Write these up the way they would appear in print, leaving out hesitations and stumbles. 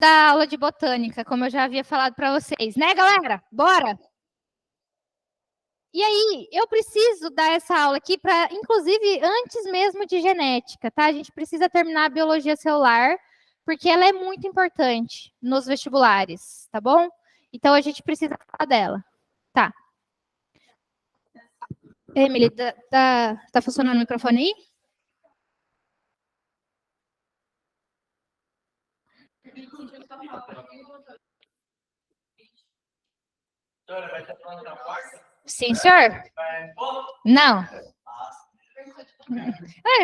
da aula de botânica, como eu já havia falado para vocês, né, galera? Bora! E aí, eu preciso dar essa aula aqui para, inclusive, antes mesmo de genética, tá? A gente precisa terminar a biologia celular, porque ela é muito importante nos vestibulares, tá bom? Então, a gente precisa falar dela. Tá. Emily, tá funcionando o microfone aí? Sim, senhor? Não.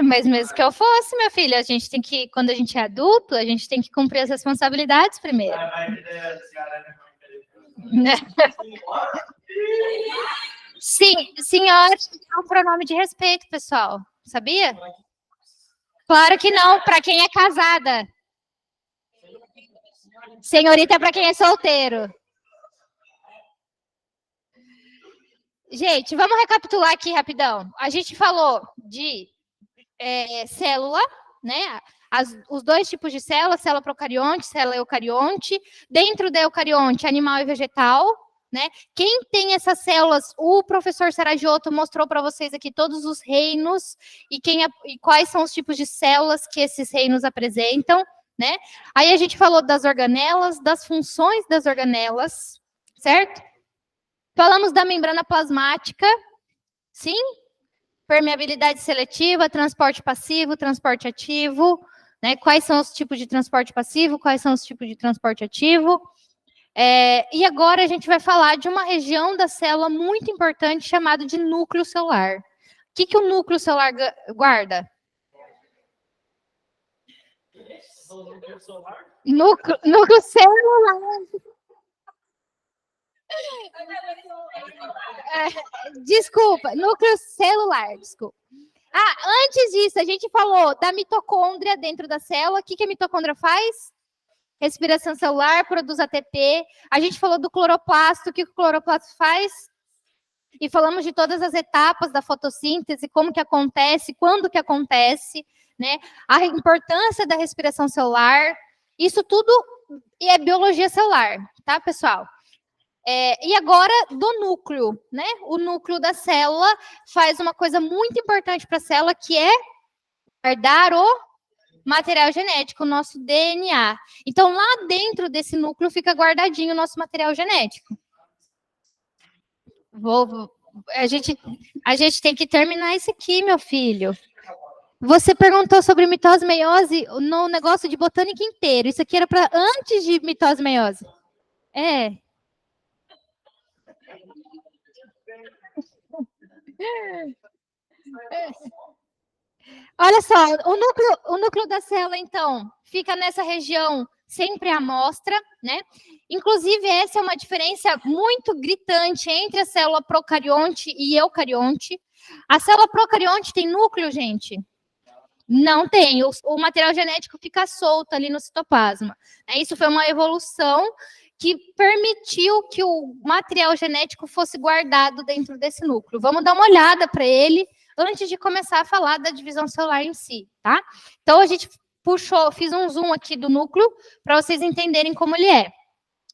Mas mesmo que eu fosse, minha filha, a gente tem que, quando a gente é adulto, a gente tem que cumprir as responsabilidades primeiro. Sim, senhora é um pronome de respeito, pessoal. Sabia? Claro que não, para quem é casada. Senhorita é para quem é solteiro. Gente, vamos recapitular aqui rapidão. A gente falou de célula, né? Os dois tipos de célula procarionte, célula eucarionte. Dentro da eucarionte, animal e vegetal, né? Quem tem essas células, o professor Saragioto mostrou para vocês aqui todos os reinos e quais são os tipos de células que esses reinos apresentam, né? Aí a gente falou das organelas, das funções das organelas, certo? Falamos da membrana plasmática, sim? Permeabilidade seletiva, transporte passivo, transporte ativo, né? Quais são os tipos de transporte passivo, quais são os tipos de transporte ativo. E agora a gente vai falar de uma região da célula muito importante chamada de núcleo celular. O que o núcleo celular guarda? Núcleo celular. Desculpa, núcleo celular, desculpa. Antes disso, a gente falou da mitocôndria dentro da célula. O que a mitocôndria faz? Respiração celular, produz ATP. A gente falou do cloroplasto. O que o cloroplasto faz? E falamos de todas as etapas da fotossíntese, como que acontece, quando que acontece, né? A importância da respiração celular. Isso tudo é biologia celular, tá, pessoal? E agora, do núcleo, né? O núcleo da célula faz uma coisa muito importante para a célula, que é guardar o material genético, o nosso DNA. Então, lá dentro desse núcleo fica guardadinho o nosso material genético. A gente tem que terminar isso aqui, meu filho. Você perguntou sobre mitose e meiose no negócio de botânica inteiro. Isso aqui era para antes de mitose e meiose. Olha só, o núcleo da célula, então, fica nessa região sempre à mostra, né? Inclusive, essa é uma diferença muito gritante entre a célula procarionte e eucarionte. A célula procarionte tem núcleo, gente? Não tem. O material genético fica solto ali no citoplasma. Isso foi uma evolução que permitiu que o material genético fosse guardado dentro desse núcleo. Vamos dar uma olhada para ele antes de começar a falar da divisão celular em si, tá? Então, a gente fiz um zoom aqui do núcleo para vocês entenderem como ele é.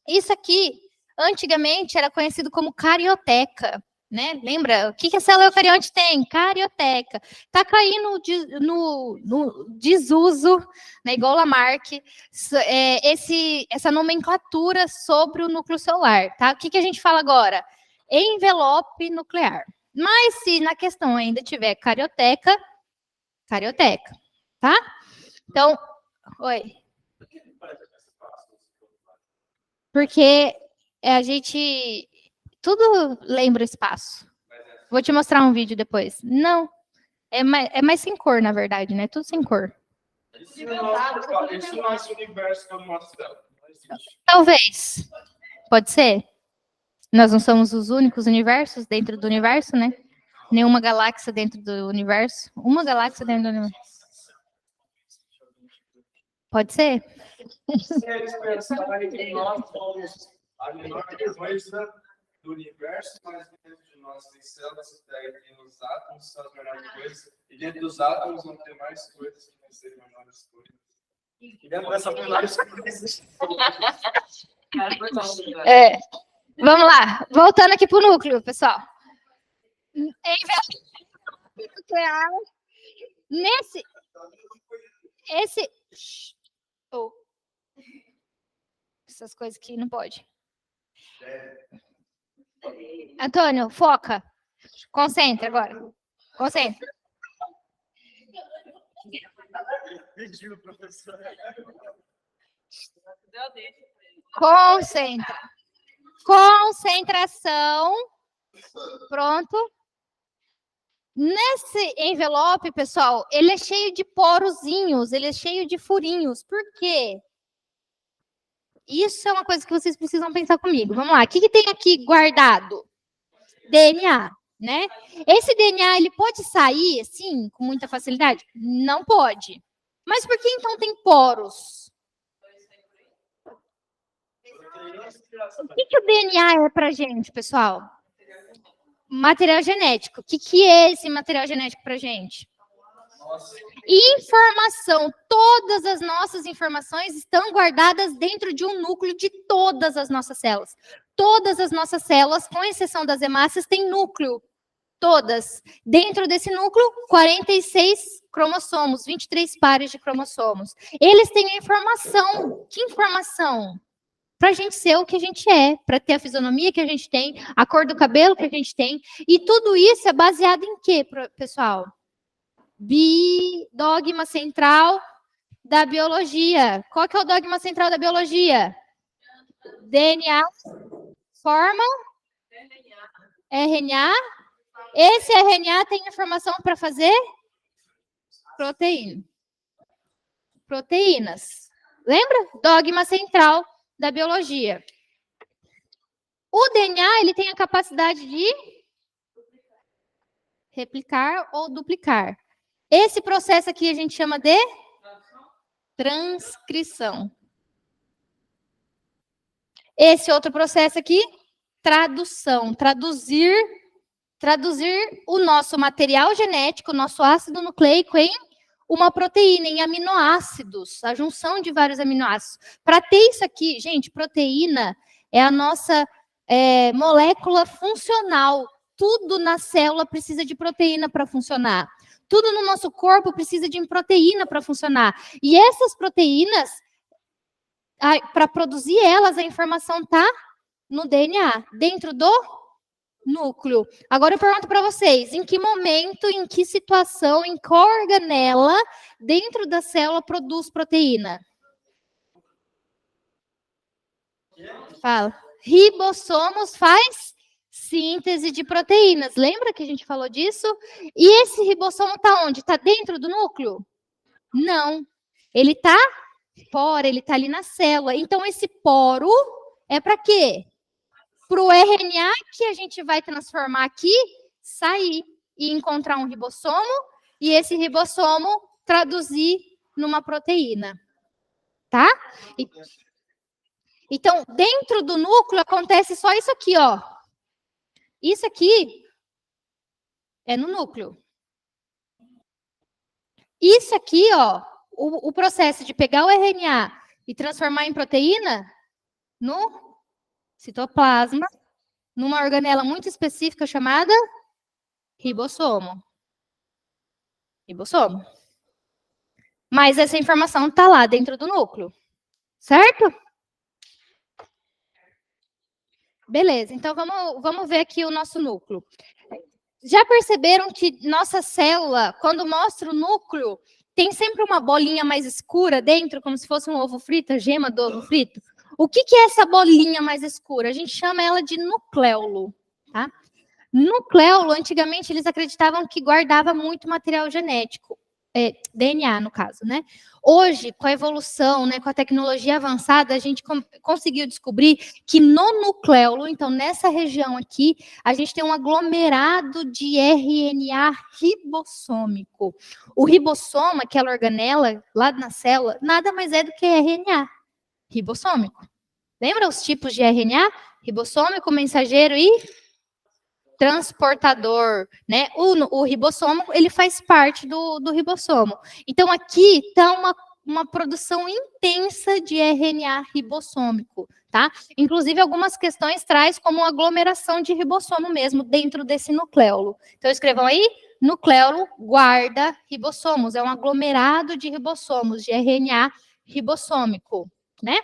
Isso aqui, antigamente, era conhecido como carioteca, né? Lembra? O que a célula eucarionte tem? Carioteca. Está caindo no desuso, né? Igual Lamarck, essa nomenclatura sobre o núcleo celular, tá? O que a gente fala agora? Envelope nuclear. Mas se na questão ainda tiver carioteca, tá? Então, oi. Porque a gente tudo lembra espaço. Vou te mostrar um vídeo depois. Não, é mais sem cor, na verdade, né? Tudo sem cor. Esse é o nosso universo que eu mostro. Talvez. Pode ser? Nós não somos os únicos universos dentro do universo, né? Nenhuma galáxia dentro do universo. Uma galáxia dentro do universo. Pode ser? Se eles pensarem que nós somos a menor coisa do universo, mas dentro de nós tem células, tem os átomos, são as menores coisas, e dentro dos átomos vão ter mais coisas que vão ser menores coisas. Vamos lá, voltando aqui para o núcleo, pessoal. Essas coisas que não pode. Antônio, foca. Concentra agora. Concentra. Concentra. Concentração. Pronto. Nesse envelope, pessoal, ele é cheio de porozinhos, ele é cheio de furinhos. Por quê? Isso é uma coisa que vocês precisam pensar comigo. Vamos lá. O que tem aqui guardado? DNA, né? Esse DNA, ele pode sair, assim, com muita facilidade? Não pode. Mas por que, então, tem poros? O que o DNA é pra gente, pessoal? Material genético. O que é esse material genético pra gente? Informação. Todas as nossas informações estão guardadas dentro de um núcleo de todas as nossas células. Todas as nossas células, com exceção das hemácias, têm núcleo. Todas. Dentro desse núcleo, 46 cromossomos, 23 pares de cromossomos. Eles têm a informação. Que informação? Para a gente ser o que a gente é, para ter a fisionomia que a gente tem, a cor do cabelo que a gente tem. E tudo isso é baseado em quê, pessoal? Dogma central da biologia. Qual que é o dogma central da biologia? DNA forma RNA. Esse RNA tem informação para fazer proteína. Proteínas. Lembra? Dogma central da biologia. O DNA, ele tem a capacidade de replicar ou duplicar. Esse processo aqui a gente chama de transcrição. Esse outro processo aqui, tradução. Traduzir o nosso material genético, o nosso ácido nucleico em uma proteína, em aminoácidos, a junção de vários aminoácidos. Para ter isso aqui, gente, proteína é a nossa molécula funcional. Tudo na célula precisa de proteína para funcionar. Tudo no nosso corpo precisa de proteína para funcionar. E essas proteínas, para produzir elas, a informação está no DNA, dentro do núcleo. Agora eu pergunto para vocês, em que momento, em que situação, em qual organela dentro da célula produz proteína? Fala. Ribossomos faz síntese de proteínas. Lembra que a gente falou disso? E esse ribossomo está onde? Está dentro do núcleo? Não. Ele está fora, ele está ali na célula. Então, esse poro é para quê? Para o RNA que a gente vai transformar aqui, sair e encontrar um ribossomo, e esse ribossomo traduzir numa proteína. Tá? Então, dentro do núcleo acontece só isso aqui, ó. Isso aqui é no núcleo. Isso aqui, ó, o processo de pegar o RNA e transformar em proteína no citoplasma, numa organela muito específica chamada ribossomo. Ribossomo. Mas essa informação está lá dentro do núcleo, certo? Beleza, então vamos ver aqui o nosso núcleo. Já perceberam que nossa célula, quando mostra o núcleo, tem sempre uma bolinha mais escura dentro, como se fosse um ovo frito, a gema do ovo frito? O que é essa bolinha mais escura? A gente chama ela de nucleolo, tá? Nucleolo, antigamente, eles acreditavam que guardava muito material genético. DNA, no caso, né? Hoje, com a evolução, né, com a tecnologia avançada, a gente conseguiu descobrir que no nucleolo, então nessa região aqui, a gente tem um aglomerado de RNA ribossômico. O ribossomo, aquela organela lá na célula, nada mais é do que RNA ribossômico. Lembra os tipos de RNA? Ribossômico, mensageiro e transportador, né? O ribossomo, ele faz parte do ribossomo. Então, aqui está uma produção intensa de RNA ribossômico, tá? Inclusive, algumas questões traz como aglomeração de ribossomo mesmo dentro desse nucleolo. Então, escrevam aí, nucleolo guarda ribossomos, é um aglomerado de ribossomos, de RNA ribossômico, né?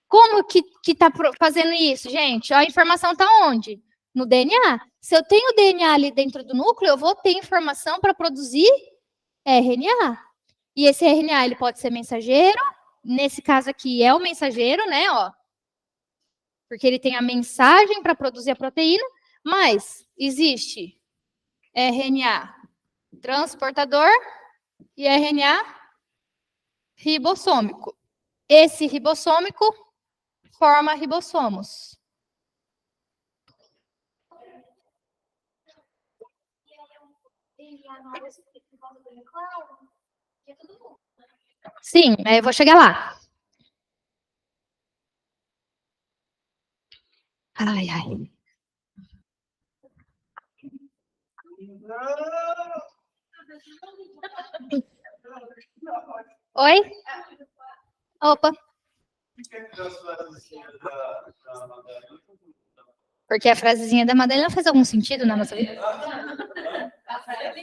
Como que está fazendo isso, gente? A informação está onde? No DNA. Se eu tenho DNA ali dentro do núcleo, eu vou ter informação para produzir RNA. E esse RNA, ele pode ser mensageiro. Nesse caso aqui, é o mensageiro, né? Ó, porque ele tem a mensagem para produzir a proteína. Mas existe RNA transportador e RNA ribossômico. Esse ribossômico forma ribossomos. Sim, eu vou chegar lá. Ai, ai. Oi? Opa. Porque a frasezinha da Madalena faz algum sentido na nossa vida?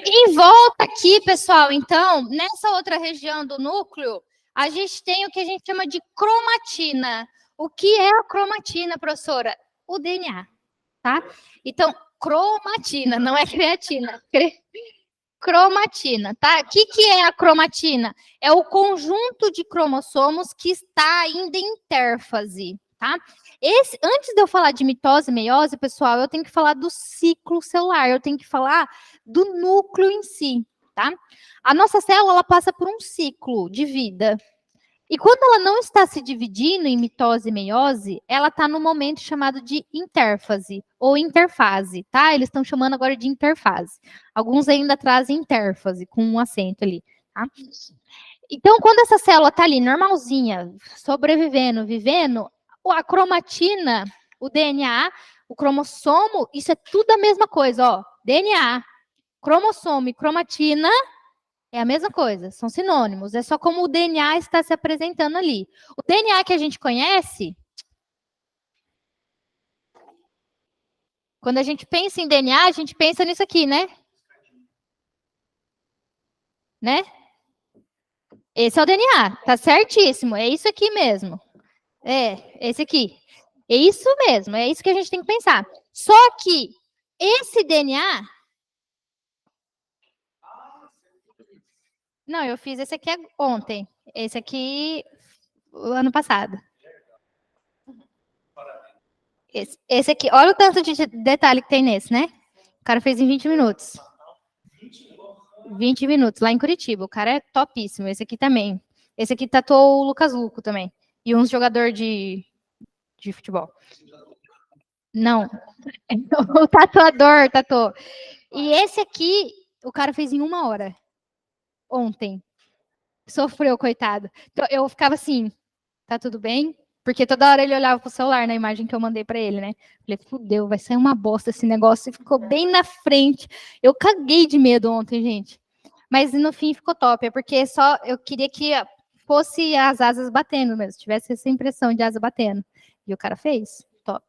Em volta aqui, pessoal, então, nessa outra região do núcleo, a gente tem o que a gente chama de cromatina. O que é a cromatina, professora? O DNA, tá? Então, cromatina, não é creatina. Cromatina, tá? O que é a cromatina? É o conjunto de cromossomos que está ainda em intérfase, tá? Antes de eu falar de mitose e meiose, pessoal, eu tenho que falar do ciclo celular, eu tenho que falar do núcleo em si, tá? A nossa célula, ela passa por um ciclo de vida. E quando ela não está se dividindo em mitose e meiose, ela está no momento chamado de intérfase ou interfase, tá? Eles estão chamando agora de interfase. Alguns ainda trazem intérfase com um acento ali, tá? Então, quando essa célula está ali normalzinha, sobrevivendo, vivendo, a cromatina, o DNA, o cromossomo, isso é tudo a mesma coisa, ó. DNA, cromossomo e cromatina é a mesma coisa, são sinônimos. É só como o DNA está se apresentando ali. O DNA que a gente conhece, quando a gente pensa em DNA, a gente pensa nisso aqui, né? Né? Esse é o DNA, tá certíssimo. É isso aqui mesmo. É, esse aqui. É isso mesmo, é isso que a gente tem que pensar. Só que esse DNA. Não, eu fiz esse aqui ontem. Esse aqui, o ano passado. Esse aqui, olha o tanto de detalhe que tem nesse, né? O cara fez em 20 minutos. 20 minutos, lá em Curitiba. O cara é topíssimo. Esse aqui também. Esse aqui tatuou o Lucas Luco também. E um jogador de futebol. Não. O tatuador tatuou. E esse aqui, o cara fez em 1 hora. Ontem. Sofreu, coitado. Então, eu ficava assim, tá tudo bem? Porque toda hora ele olhava pro celular na imagem que eu mandei para ele, né? Falei, fudeu, vai sair uma bosta esse negócio. E ficou bem na frente. Eu caguei de medo ontem, gente. Mas no fim ficou top. É porque só eu queria que fosse as asas batendo mesmo. Tivesse essa impressão de asa batendo. E o cara fez. Top.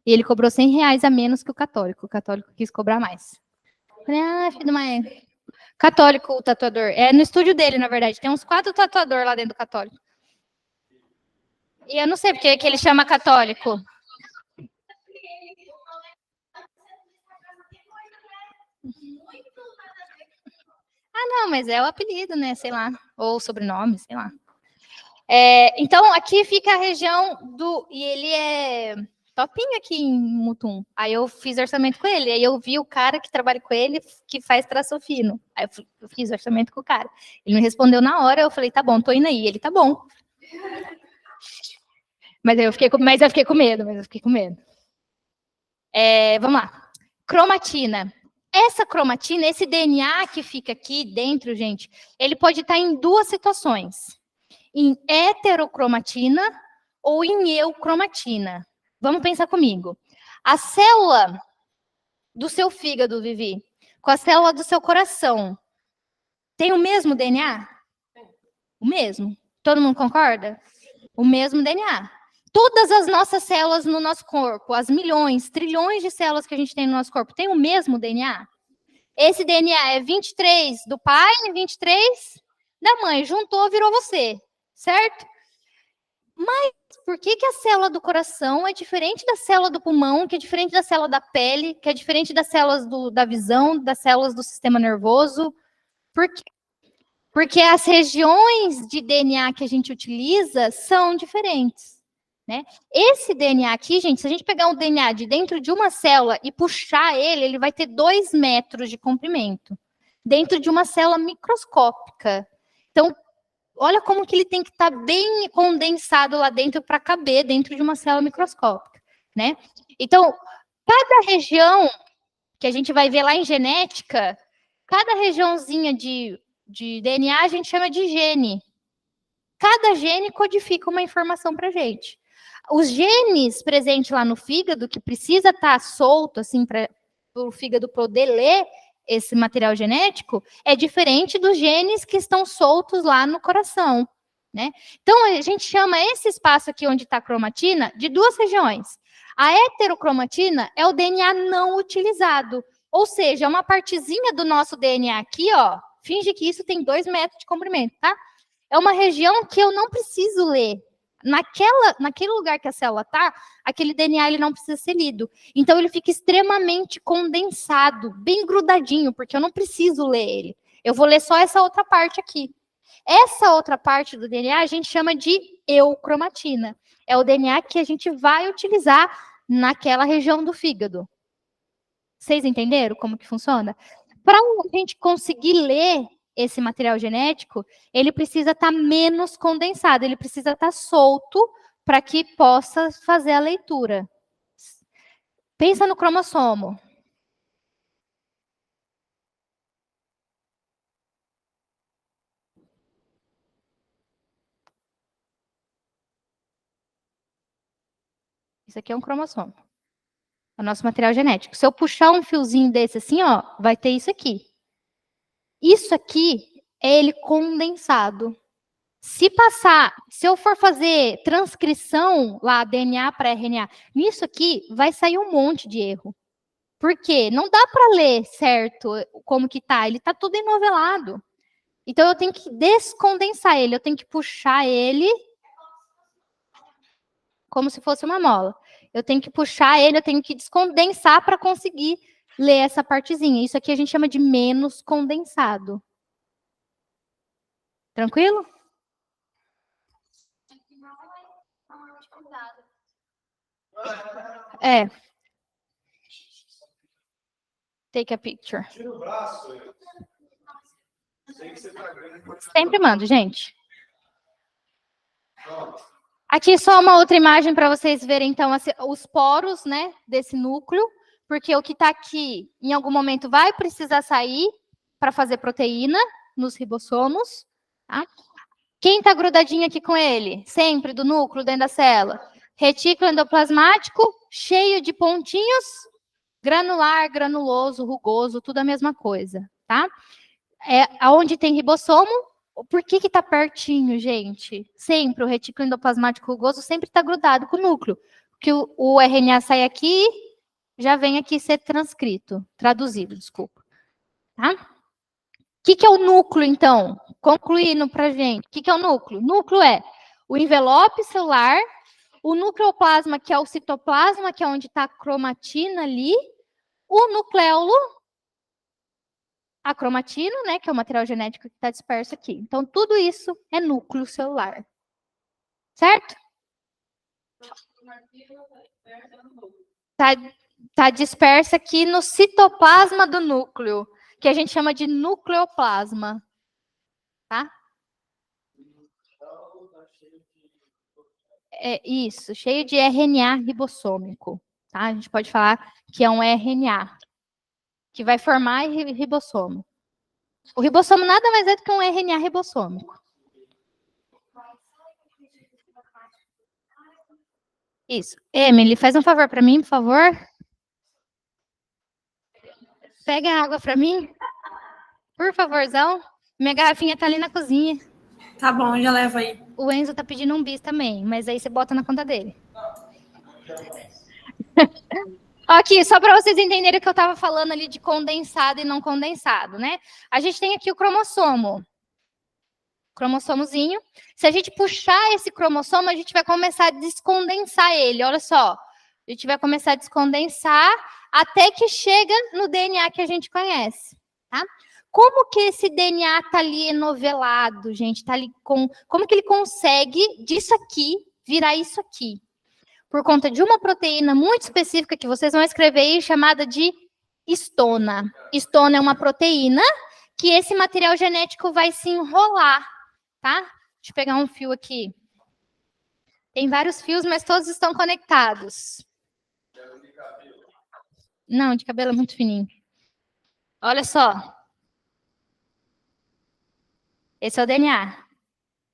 E ele cobrou R$100 a menos que o católico. O católico quis cobrar mais. Falei, filho de uma... Católico, o tatuador. É no estúdio dele, na verdade. Tem uns 4 tatuadores lá dentro do católico. E eu não sei porque que ele chama católico. Ah, não, mas é o apelido, né? Sei lá. Ou o sobrenome, sei lá. Então, aqui fica a região do... E ele é topinho aqui em Mutum. Aí eu fiz orçamento com ele. Aí eu vi o cara que trabalha com ele, que faz traço fino. Aí eu fiz orçamento com o cara. Ele me respondeu na hora, eu falei, tá bom, tô indo aí. Ele, tá bom. Mas eu fiquei com medo, vamos lá. Cromatina. Essa cromatina, esse DNA que fica aqui dentro, gente, ele pode estar em 2 situações. Em heterocromatina ou em eucromatina. Vamos pensar comigo. A célula do seu fígado, Vivi, com a célula do seu coração, tem o mesmo DNA? O mesmo. Todo mundo concorda? O mesmo DNA. Todas as nossas células no nosso corpo, as milhões, trilhões de células que a gente tem no nosso corpo, tem o mesmo DNA? Esse DNA é 23 do pai e 23 da mãe. Juntou, virou você, certo? Mas por que a célula do coração é diferente da célula do pulmão, que é diferente da célula da pele, que é diferente das células da visão, das células do sistema nervoso? Por quê? Porque as regiões de DNA que a gente utiliza são diferentes, né? Esse DNA aqui, gente, se a gente pegar um DNA de dentro de uma célula e puxar ele, ele vai ter 2 metros de comprimento, dentro de uma célula microscópica. Então, olha como que ele tem que estar bem condensado lá dentro para caber dentro de uma célula microscópica, né? Então, cada região que a gente vai ver lá em genética, cada regiãozinha de DNA a gente chama de gene. Cada gene codifica uma informação para a gente. Os genes presentes lá no fígado, que precisa estar solto, assim, para o fígado poder ler esse material genético, é diferente dos genes que estão soltos lá no coração, né? Então, a gente chama esse espaço aqui onde está a cromatina de 2 regiões. A heterocromatina é o DNA não utilizado, ou seja, é uma partezinha do nosso DNA aqui, ó, finge que isso tem 2 metros de comprimento, tá? É uma região que eu não preciso ler. Naquele lugar que a célula está, aquele DNA ele não precisa ser lido. Então, ele fica extremamente condensado, bem grudadinho, porque eu não preciso ler ele. Eu vou ler só essa outra parte aqui. Essa outra parte do DNA a gente chama de eucromatina. É o DNA que a gente vai utilizar naquela região do fígado. Vocês entenderam como que funciona? Para a gente conseguir ler esse material genético, ele precisa estar menos condensado, ele precisa estar solto para que possa fazer a leitura. Pensa no cromossomo. Isso aqui é um cromossomo. É o nosso material genético. Se eu puxar um fiozinho desse assim, ó, vai ter isso aqui. Isso aqui é ele condensado. Se eu for fazer transcrição lá, DNA para RNA, nisso aqui vai sair um monte de erro. Por quê? Não dá para ler certo como que tá, ele tá tudo enovelado. Então eu tenho que descondensar ele, eu tenho que puxar ele como se fosse uma mola. Eu tenho que puxar ele, eu tenho que descondensar para conseguir ler essa partezinha. Isso aqui a gente chama de menos condensado. Tranquilo? É. Take a picture. Sempre mando, gente. Aqui só uma outra imagem para vocês verem, então, os poros, né, desse núcleo, porque o que está aqui, em algum momento, vai precisar sair para fazer proteína nos ribossomos, tá? Quem está grudadinho aqui com ele? Sempre do núcleo, dentro da célula. Retículo endoplasmático, cheio de pontinhos, granular, granuloso, rugoso, tudo a mesma coisa, tá? Aonde tem ribossomo, por que está pertinho, gente? Sempre o retículo endoplasmático rugoso sempre está grudado com o núcleo. Porque o RNA sai aqui, já vem aqui ser transcrito, traduzido, desculpa. Tá? O que é o núcleo, então? Concluindo para a gente. O que é o núcleo? O núcleo é o envelope celular, o nucleoplasma, que é o citoplasma, que é onde está a cromatina ali, o nucleolo, a cromatina, né, que é o material genético que está disperso aqui. Então, tudo isso é núcleo celular. Certo? Tá dispersa aqui no citoplasma do núcleo, que a gente chama de nucleoplasma. Tá? É isso, cheio de RNA ribossômico. Tá? A gente pode falar que é um RNA, que vai formar ribossomo. O ribossomo nada mais é do que um RNA ribossômico. Isso. Emily, faz um favor para mim, por favor. Pega a água para mim. Por favorzão. Minha garrafinha tá ali na cozinha. Tá bom, já leva aí. O Enzo tá pedindo um bis também, mas aí você bota na conta dele. Aqui, só para vocês entenderem o que eu estava falando ali de condensado e não condensado, né? A gente tem aqui o cromossomo. Cromossomozinho. Se a gente puxar esse cromossomo, a gente vai começar a descondensar ele. Olha só. A gente vai começar a descondensar até que chega no DNA que a gente conhece, tá? Como que esse DNA está ali enovelado, gente? Está ali com... Como que ele consegue disso aqui virar isso aqui? Por conta de uma proteína muito específica que vocês vão escrever aí, chamada de histona. Histona é uma proteína que esse material genético vai se enrolar, tá? Deixa eu pegar um fio aqui. Tem vários fios, mas todos estão conectados. Não, de cabelo é muito fininho. Olha só. Esse é o DNA.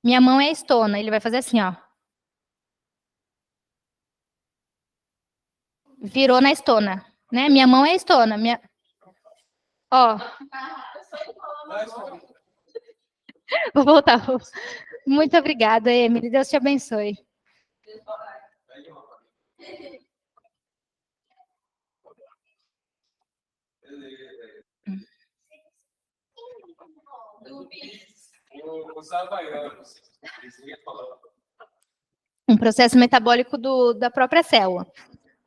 Minha mão é a histona. Ele vai fazer assim, ó. Virou na histona, né? Minha mão é a histona. Ó. Vou voltar. Muito obrigada, Emily. Deus te abençoe. Um processo metabólico da própria célula.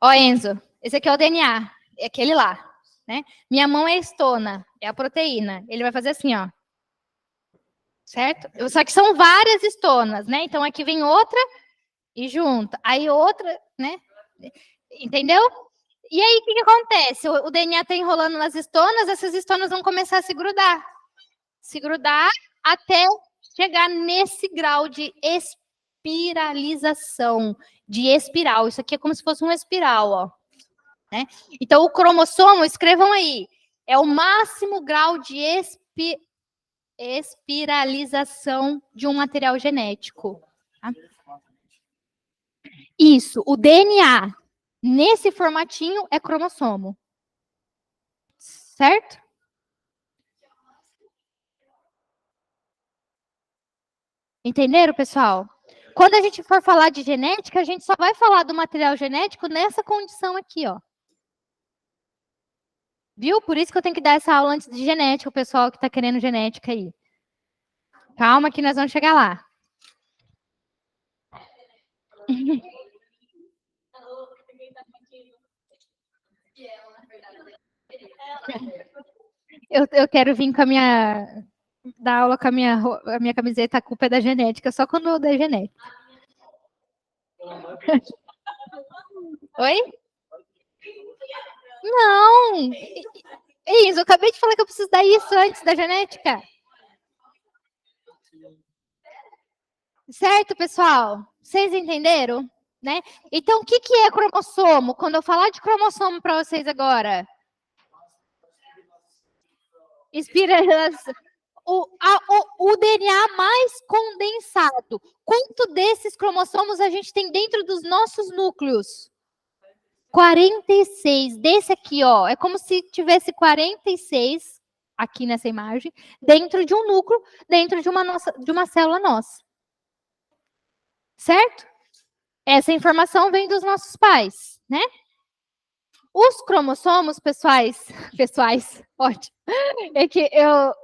Ó, Enzo, esse aqui é o DNA, é aquele lá, né? Minha mão é a histona, é a proteína. Ele vai fazer assim, ó. Certo? Só que são várias histonas, né? Então aqui vem outra e junta. Aí outra, né? Entendeu? E aí o que acontece? O DNA está enrolando nas histonas, essas histonas vão começar a se grudar. Se grudar até chegar nesse grau de espiralização, de espiral. Isso aqui é como se fosse uma espiral, ó. Né? Então, o cromossomo, escrevam aí, é o máximo grau de espiralização de um material genético. Tá? Isso, o DNA, nesse formatinho, é cromossomo. Certo? Entenderam, pessoal? Quando a gente for falar de genética, a gente só vai falar do material genético nessa condição aqui, ó. Viu? Por isso que eu tenho que dar essa aula antes de genética, o pessoal que está querendo genética aí. Calma que nós vamos chegar lá. Eu quero vir com a minha... dar aula com a minha camiseta, a culpa é da genética, só quando eu der genética. Oi? Não! Isso, eu acabei de falar que eu preciso dar isso antes da genética. Certo, pessoal? Vocês entenderam? Né? Então, o que é cromossomo? Quando eu falar de cromossomo para vocês agora. O DNA mais condensado. Quanto desses cromossomos a gente tem dentro dos nossos núcleos? 46. Desse aqui, ó. É como se tivesse 46, aqui nessa imagem, dentro de um núcleo, dentro de uma célula nossa. Certo? Essa informação vem dos nossos pais, né? Os cromossomos pessoais, ótimo. É que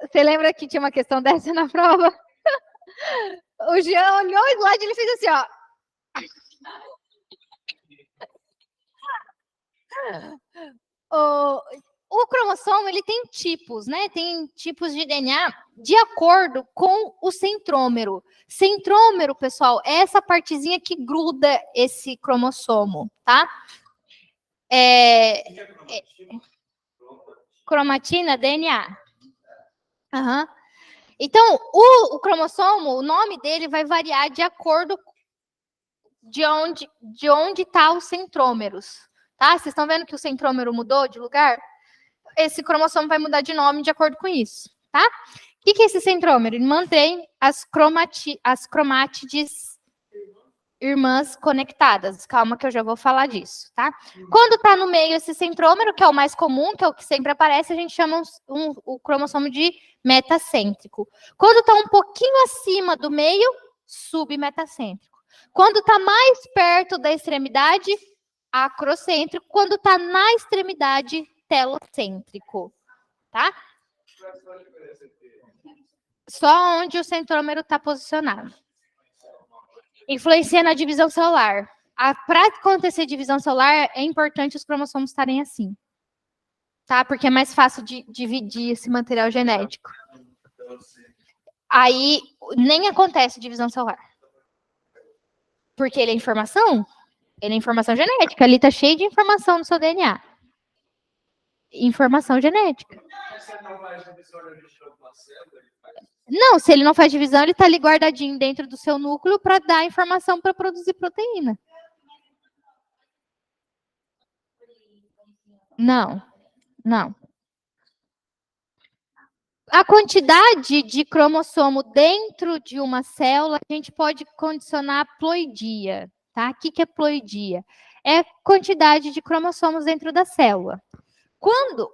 você lembra que tinha uma questão dessa na prova? O Jean olhou o slide e ele fez assim, ó. O cromossomo, ele tem tipos, né? Tem tipos de DNA de acordo com o centrômero. Centrômero, pessoal, é essa partezinha que gruda esse cromossomo, tá? Cromatina, DNA. Uhum. Então, o cromossomo, o nome dele vai variar de acordo de onde tá os centrômeros, tá? Vocês estão vendo que o centrômero mudou de lugar? Esse cromossomo vai mudar de nome de acordo com isso, tá? O que é esse centrômero? Ele mantém as cromátides irmãs conectadas. Calma que eu já vou falar disso, tá? Quando está no meio esse centrômero, que é o mais comum, que é o que sempre aparece, a gente chama o cromossomo de metacêntrico. Quando está um pouquinho acima do meio, submetacêntrico. Quando está mais perto da extremidade, acrocêntrico. Quando está na extremidade, telocêntrico, tá? Só onde o centrômero está posicionado. Influencia na divisão celular. Para acontecer divisão celular, é importante os cromossomos estarem assim. Tá? Porque é mais fácil de dividir esse material genético. Aí, nem acontece divisão celular. Porque ele é informação? Ele é informação genética. Ali está cheio de informação no seu DNA. Informação genética. Não, se ele não faz divisão, ele está ali guardadinho dentro do seu núcleo para dar informação para produzir proteína. Não, não. A quantidade de cromossomo dentro de uma célula, a gente pode condicionar a ploidia, tá? O que é ploidia? É quantidade de cromossomos dentro da célula.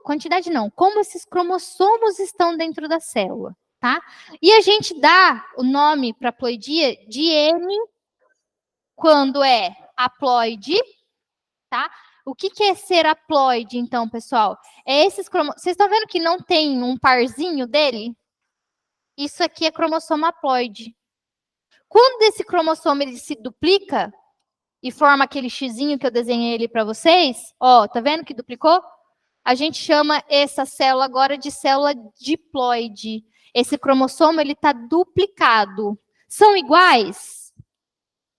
Quantidade não, como esses cromossomos estão dentro da célula, tá? E a gente dá o nome para ploidia de N quando é haploide, tá? O que é ser haploide, então, pessoal? É esses cromossomos. Vocês estão vendo que não tem um parzinho dele? Isso aqui é cromossomo haploide. Quando esse cromossomo ele se duplica e forma aquele xizinho que eu desenhei ele para vocês, ó, tá vendo que duplicou? A gente chama essa célula agora de célula diploide. Esse cromossomo ele está duplicado. São iguais?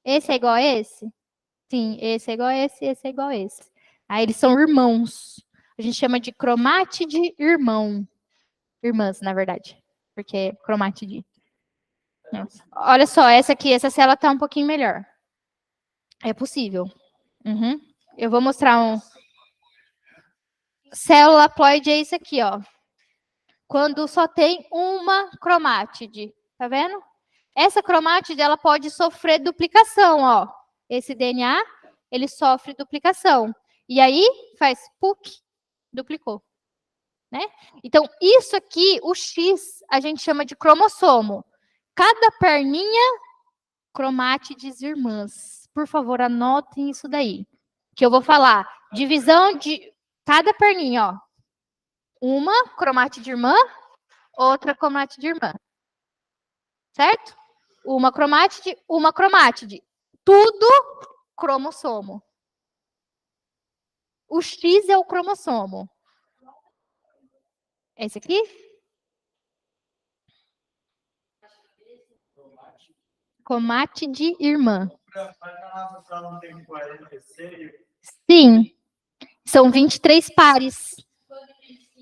Esse é igual a esse? Sim, esse é igual a esse é igual a esse. Aí eles são irmãos. A gente chama de cromátide irmão. Irmãs, na verdade. Porque é cromátide. Olha só, essa aqui, essa célula está um pouquinho melhor. É possível. Uhum. Eu vou mostrar um. Célula haploide é isso aqui, ó. Quando só tem uma cromátide. Tá vendo? Essa cromátide, ela pode sofrer duplicação, ó. Esse DNA, ele sofre duplicação. E aí, faz PUC, duplicou. Né? Então, isso aqui, o X, a gente chama de cromossomo. Cada perninha, cromátides irmãs. Por favor, anotem isso daí. Que eu vou falar. Divisão de cada perninha, ó. Uma cromátide irmã, outra cromátide irmã. Certo? Uma cromátide. Tudo cromossomo. O X é o cromossomo. Esse aqui? Cromátide irmã. Sim. São 23 pares.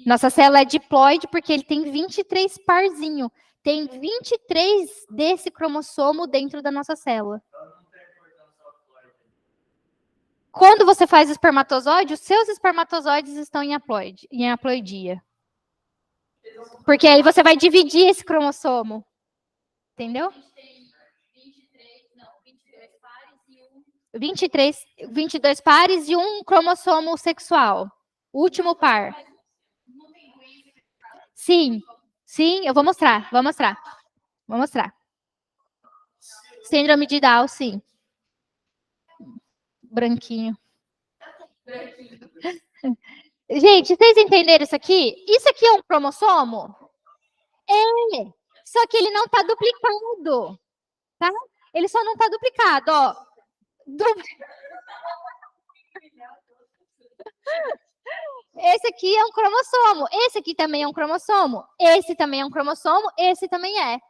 Nossa célula é diploide porque ele tem 23 parzinho. Tem 23 desse cromossomo dentro da nossa célula. Quando você faz espermatozoide, os seus espermatozoides estão em haploidia. Porque aí você vai dividir esse cromossomo. Entendeu? 22 pares e um cromossomo sexual. Último par. Sim, sim, eu vou mostrar. Vou mostrar. Síndrome de Down, sim. Branquinho. Gente, vocês entenderam isso aqui? Isso aqui é um cromossomo? É. Só que ele não está duplicado. Tá? Ele só não está duplicado, ó. Esse aqui é um cromossomo. Esse aqui também é um cromossomo. Esse também é um cromossomo. Esse também é.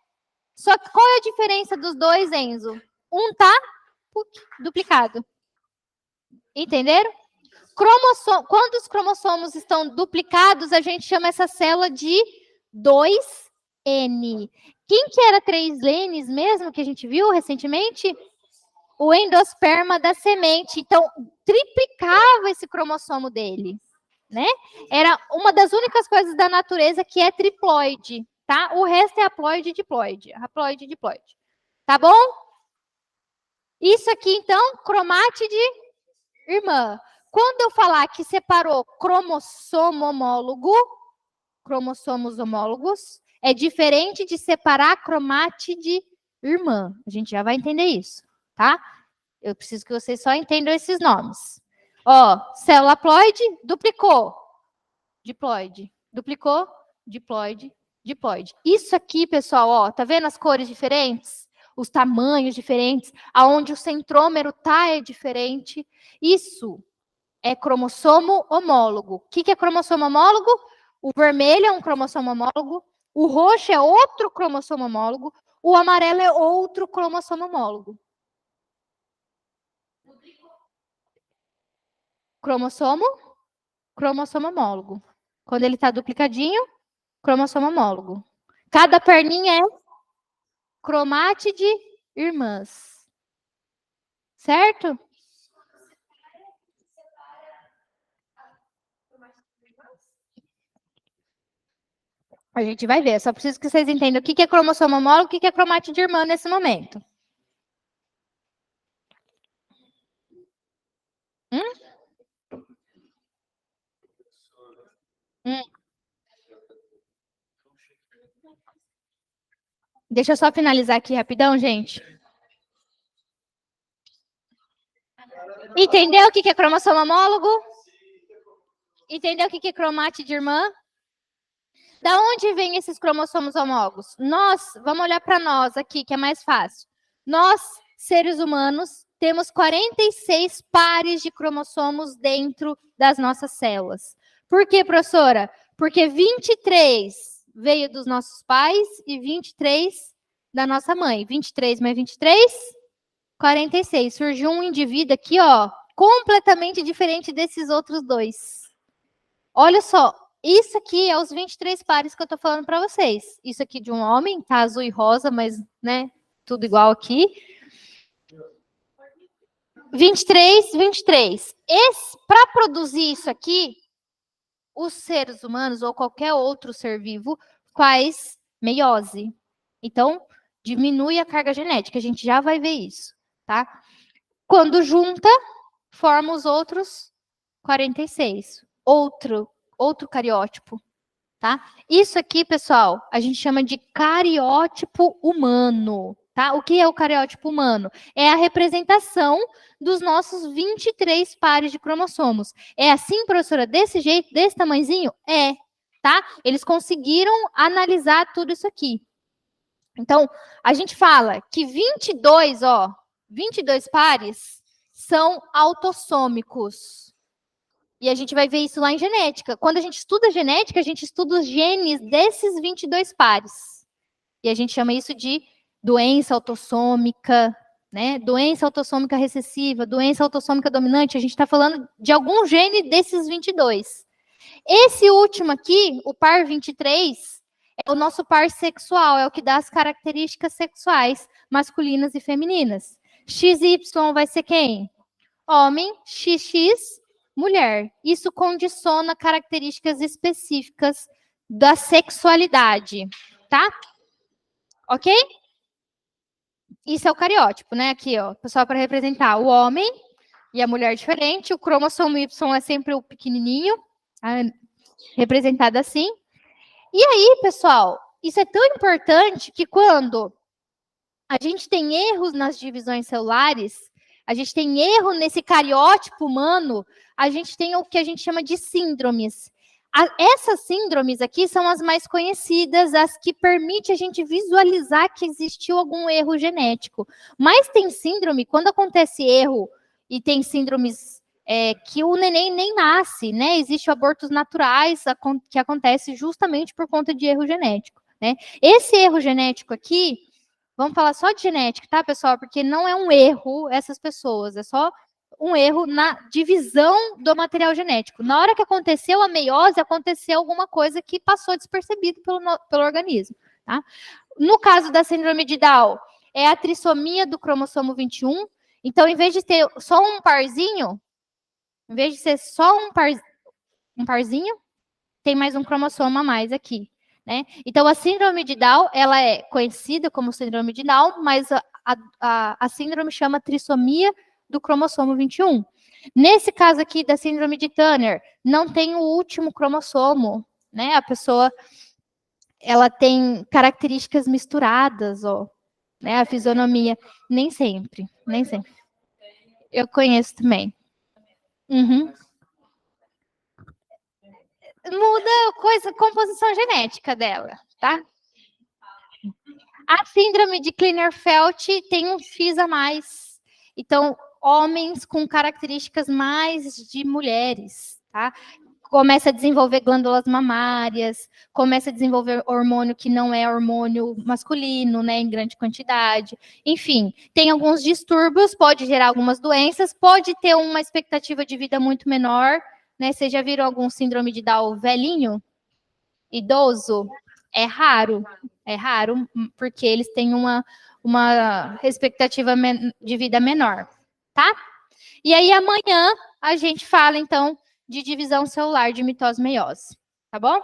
Só que qual é a diferença dos dois, Enzo? Um tá duplicado. Entenderam? Quando os cromossomos estão duplicados, a gente chama essa célula de 2N. Quem que era 3Ns mesmo, que a gente viu recentemente? O endosperma da semente. Então, triplicava esse cromossomo dele, né? Era uma das únicas coisas da natureza que é triploide, tá? O resto é haploide, diploide. Haploide, diploide. Tá bom? Isso aqui, então, cromátide irmã. Quando eu falar que separou cromossomo homólogo, cromossomos homólogos, é diferente de separar cromátide irmã. A gente já vai entender isso, tá? Eu preciso que vocês só entendam esses nomes. Ó, célula haploide, duplicou. Diploide. Duplicou, diploide, diploide. Isso aqui, pessoal, ó, tá vendo as cores diferentes? Os tamanhos diferentes, aonde o centrômero tá é diferente. Isso é cromossomo homólogo. O que é cromossomo homólogo? O vermelho é um cromossomo homólogo, o roxo é outro cromossomo homólogo, o amarelo é outro cromossomo homólogo. Cromossomo homólogo. Quando ele está duplicadinho, cromossomo homólogo. Cada perninha é cromátide irmãs. Certo? A gente vai ver. Só preciso que vocês entendam o que é cromossomo homólogo e o que é cromátide irmã nesse momento. Deixa eu só finalizar aqui rapidão, gente. Entendeu o que é cromossomo homólogo? Entendeu o que é cromátide irmã? Da onde vêm esses cromossomos homólogos? Nós, vamos olhar para nós aqui, que é mais fácil. Nós, seres humanos, temos 46 pares de cromossomos dentro das nossas células. Por quê, professora? Porque 23 veio dos nossos pais e 23 da nossa mãe. 23 mais 23, 46. Surgiu um indivíduo aqui, ó, completamente diferente desses outros dois. Olha só, isso aqui é os 23 pares que eu tô falando para vocês. Isso aqui de um homem, tá azul e rosa, mas, né, tudo igual aqui. 23, 23. Para produzir isso aqui, os seres humanos ou qualquer outro ser vivo faz meiose. Então, diminui a carga genética. A gente já vai ver isso, tá? Quando junta, forma os outros 46. Outro cariótipo, tá? Isso aqui, pessoal, a gente chama de cariótipo humano, tá? O que é o cariótipo humano? É a representação dos nossos 23 pares de cromossomos. É assim, professora, desse jeito, desse tamanhozinho? É, tá? Eles conseguiram analisar tudo isso aqui. Então, a gente fala que 22 pares são autossômicos. E a gente vai ver isso lá em genética. Quando a gente estuda genética, a gente estuda os genes desses 22 pares. E a gente chama isso de doença autossômica, né? Doença autossômica recessiva, doença autossômica dominante. A gente está falando de algum gene desses 22. Esse último aqui, o par 23, é o nosso par sexual, é o que dá as características sexuais masculinas e femininas. XY vai ser quem? Homem, XX, mulher. Isso condiciona características específicas da sexualidade, tá? Ok? Isso é o cariótipo, né? Aqui, ó, pessoal, para representar o homem e a mulher diferente. O cromossomo Y é sempre o pequenininho, representado assim. E aí, pessoal, isso é tão importante que quando a gente tem erros nas divisões celulares, a gente tem erro nesse cariótipo humano, a gente tem o que a gente chama de síndromes. Essas síndromes aqui são as mais conhecidas, as que permitem a gente visualizar que existiu algum erro genético. Mas tem síndrome, quando acontece erro, e tem síndromes que o neném nem nasce, né? Existem abortos naturais que acontecem justamente por conta de erro genético, né? Esse erro genético aqui, vamos falar só de genética, tá, pessoal? Porque não é um erro essas pessoas, é só um erro na divisão do material genético. Na hora que aconteceu a meiose, aconteceu alguma coisa que passou despercebido pelo organismo, tá? No caso da síndrome de Down, é a trissomia do cromossomo 21. Então, em vez de ter só um parzinho, em vez de ser só um parzinho, tem mais um cromossomo a mais aqui, né? Então, a síndrome de Down, ela é conhecida como síndrome de Down, mas a síndrome chama trissomia do cromossomo 21. Nesse caso aqui da síndrome de Turner, não tem o último cromossomo, né? A pessoa, ela tem características misturadas, ó, né? A fisionomia, nem sempre, nem sempre. Eu conheço também. Uhum. Muda composição genética dela, tá? A síndrome de Klinefelter tem um X a mais. Então, homens com características mais de mulheres, tá? Começa a desenvolver glândulas mamárias, começa a desenvolver hormônio que não é hormônio masculino, né, em grande quantidade. Enfim, tem alguns distúrbios, pode gerar algumas doenças, pode ter uma expectativa de vida muito menor, né? Vocês já viram algum síndrome de Down velhinho? Idoso? É raro, porque eles têm uma expectativa de vida menor, tá? E aí amanhã a gente fala, então, de divisão celular de mitose e meiose, tá bom?